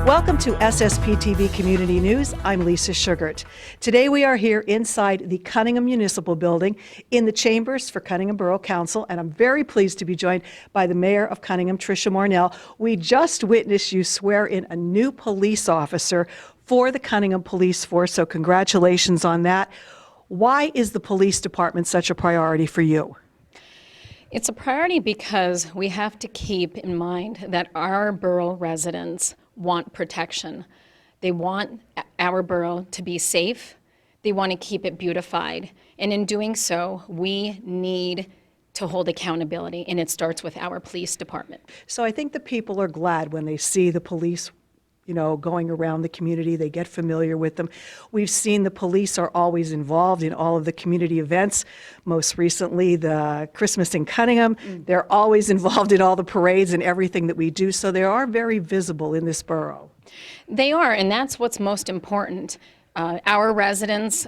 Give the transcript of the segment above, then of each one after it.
Welcome to SSPTV Community News. I'm Lisa Sugart. Today we are here inside the Conyngham Municipal Building in the chambers for Conyngham Borough Council, and I'm very pleased to be joined by the Mayor of Conyngham, Tricia Mornell. We just witnessed you swear in a new police officer for the Conyngham Police Force, so congratulations on that. Why is the police department such a priority for you? It's a priority because we have to keep in mind that our borough residents want protection. They want our borough to be safe. They want to keep it beautified. And in doing so, we need to hold accountability, and it starts with our police department. So I think the people are glad when they see the police, going around the community. They get familiar with them. We've seen the police are always involved in all of the community events. Most recently, the Christmas in Conyngham. They're always involved in all the parades and everything that we do. So they are very visible in this borough. They are, and that's what's most important. Our residents,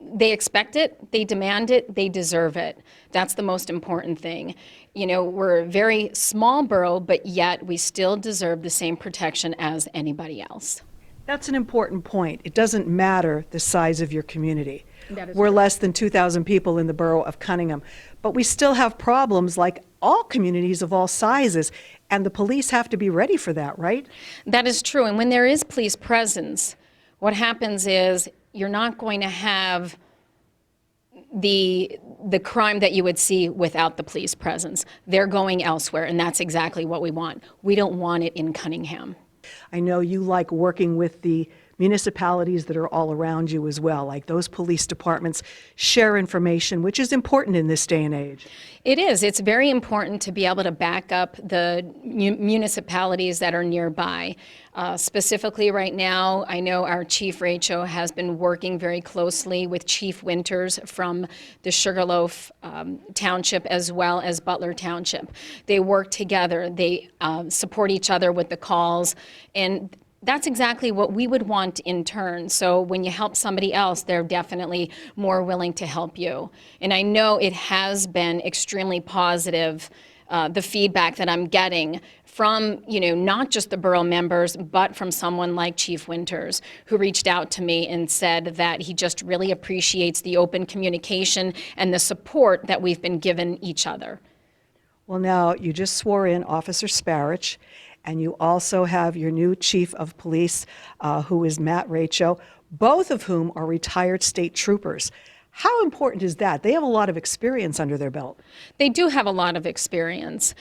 they expect it, they demand it, they deserve it. That's the most important thing. We're a very small borough, but yet we still deserve the same protection as anybody else. That's an important point. It doesn't matter the size of your community. We're right. less than 2,000 people in the borough of Conyngham, but we still have problems like all communities of all sizes, and the police have to be ready for that, right? That is true, and when there is police presence, what happens is you're not going to have the crime that you would see without the police presence. They're going elsewhere, and that's exactly what we want. We don't want it in Conyngham. I know you like working with the municipalities that are all around you as well, like those police departments share information, which is important in this day and age. It is. It's very important to be able to back up the municipalities that are nearby. Specifically right now, I know our Chief Rachel has been working very closely with Chief Winters from the Sugarloaf Township as well as Butler Township. They work together. They support each other with the calls, and that's exactly what we would want in turn. So when you help somebody else, they're definitely more willing to help you. And I know it has been extremely positive, the feedback that I'm getting from, not just the borough members, but from someone like Chief Winters, who reached out to me and said that he just really appreciates the open communication and the support that we've been given each other. Well, now, you just swore in Officer Sparich, and you also have your new chief of police, who is Matt Rachel, both of whom are retired state troopers. How important is that? They have a lot of experience under their belt. They do have a lot of experience.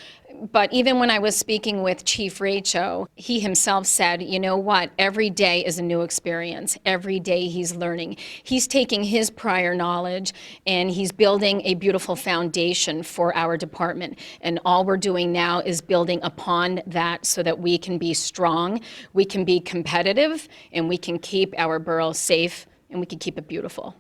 But even when I was speaking with Chief Rachel, he himself said, you know what, every day is a new experience. Every day he's learning. He's taking his prior knowledge and he's building a beautiful foundation for our department. And all we're doing now is building upon that so that we can be strong, we can be competitive, and we can keep our borough safe, and we can keep it beautiful.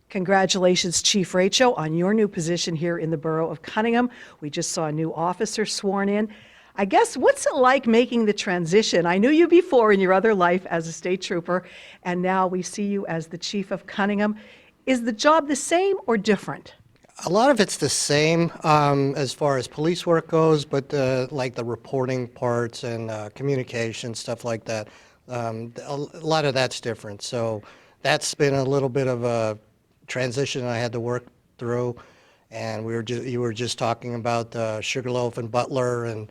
Congratulations, Chief Rachel, on your new position here in the borough of Conyngham. We just saw a new officer sworn in. I guess, what's it like making the transition? I knew you before in your other life as a state trooper, and now we see you as the chief of Conyngham. Is the job the same or different? A lot of it's the same as far as police work goes, but like the reporting parts and communication, stuff like that, a lot of that's different. So that's been a little bit of a transition I had to work through, and you were just talking about Sugarloaf and Butler and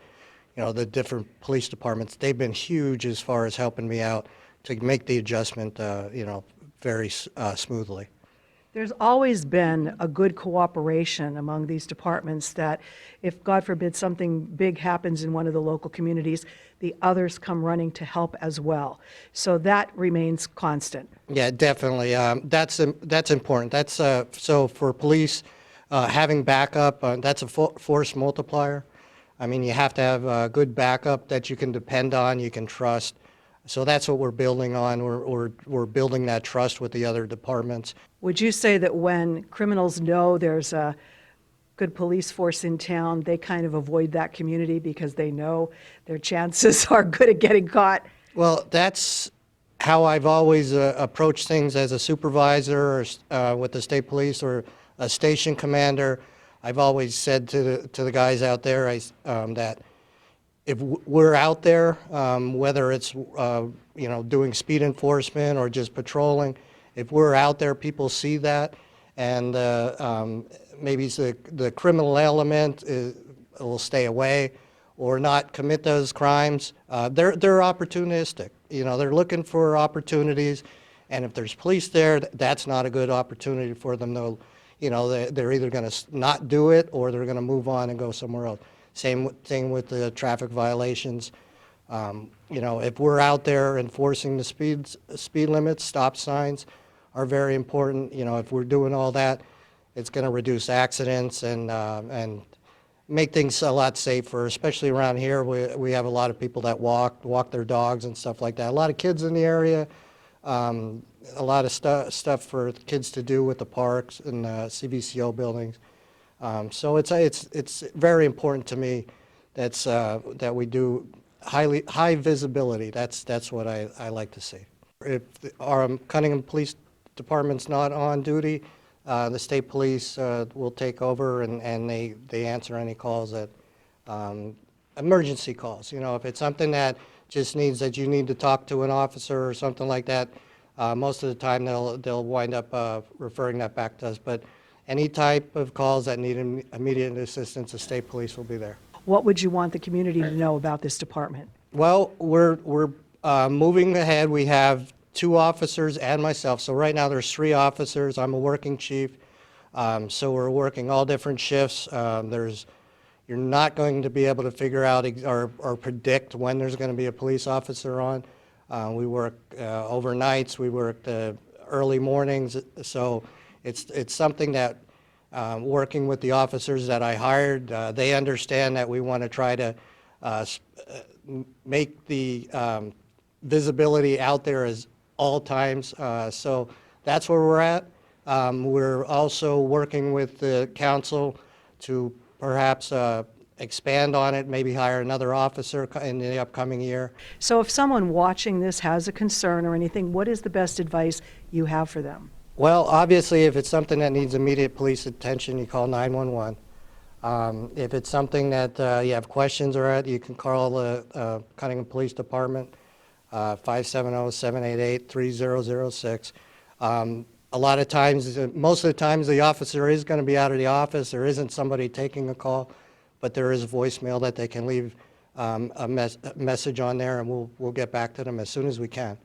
the different police departments. They've been huge as far as helping me out to make the adjustment very smoothly. There's always been a good cooperation among these departments that if, God forbid, something big happens in one of the local communities, the others come running to help as well. So that remains constant. Yeah, definitely. That's important. That's so for police, having backup, that's a force multiplier. I mean, you have to have a good backup that you can depend on, you can trust. So that's what we're building on. We're building that trust with the other departments. Would you say that when criminals know there's a good police force in town, they kind of avoid that community because they know their chances are good at getting caught? Well, that's how I've always approached things as a supervisor or with the state police or a station commander. I've always said to the guys out there that if we're out there, whether it's doing speed enforcement or just patrolling, if we're out there, people see that, and maybe the criminal element will stay away or not commit those crimes. They're opportunistic. They're looking for opportunities, and if there's police there, that's not a good opportunity for them. They're either going to not do it or they're going to move on and go somewhere else. Same thing with the traffic violations. If we're out there enforcing the speed limits, stop signs are very important. If we're doing all that, it's going to reduce accidents and make things a lot safer, especially around here. We have a lot of people that walk their dogs and stuff like that. A lot of kids in the area, a lot of stuff for kids to do with the parks and CVCO buildings. So it's very important to me that we do high visibility. That's what I like to see. If our Conyngham Police Department's not on duty, the state police will take over and they answer any calls that emergency calls. If it's something that just needs that you need to talk to an officer or something like that, most of the time they'll wind up referring that back to us. But any type of calls that need immediate assistance, the state police will be there. What would you want the community to know about this department? Well, we're moving ahead. We have 2 officers and myself. So right now there's 3 officers. I'm a working chief. So we're working all different shifts. You're not going to be able to figure out or predict when there's going to be a police officer on. We work overnights. We work early mornings. So it's something that working with the officers that I hired, they understand that we want to try to make the visibility out there as all times. So that's where we're at. We're also working with the council to perhaps expand on it, maybe hire another officer in the upcoming year. So if someone watching this has a concern or anything, what is the best advice you have for them? Well, obviously, if it's something that needs immediate police attention, you call 911. If it's something that you have questions about, you can call the Conyngham Police Department, 570-788-3006. A lot of times, most of the times, the officer is going to be out of the office. There isn't somebody taking a call, but there is a voicemail that they can leave a message on there, and we'll get back to them as soon as we can.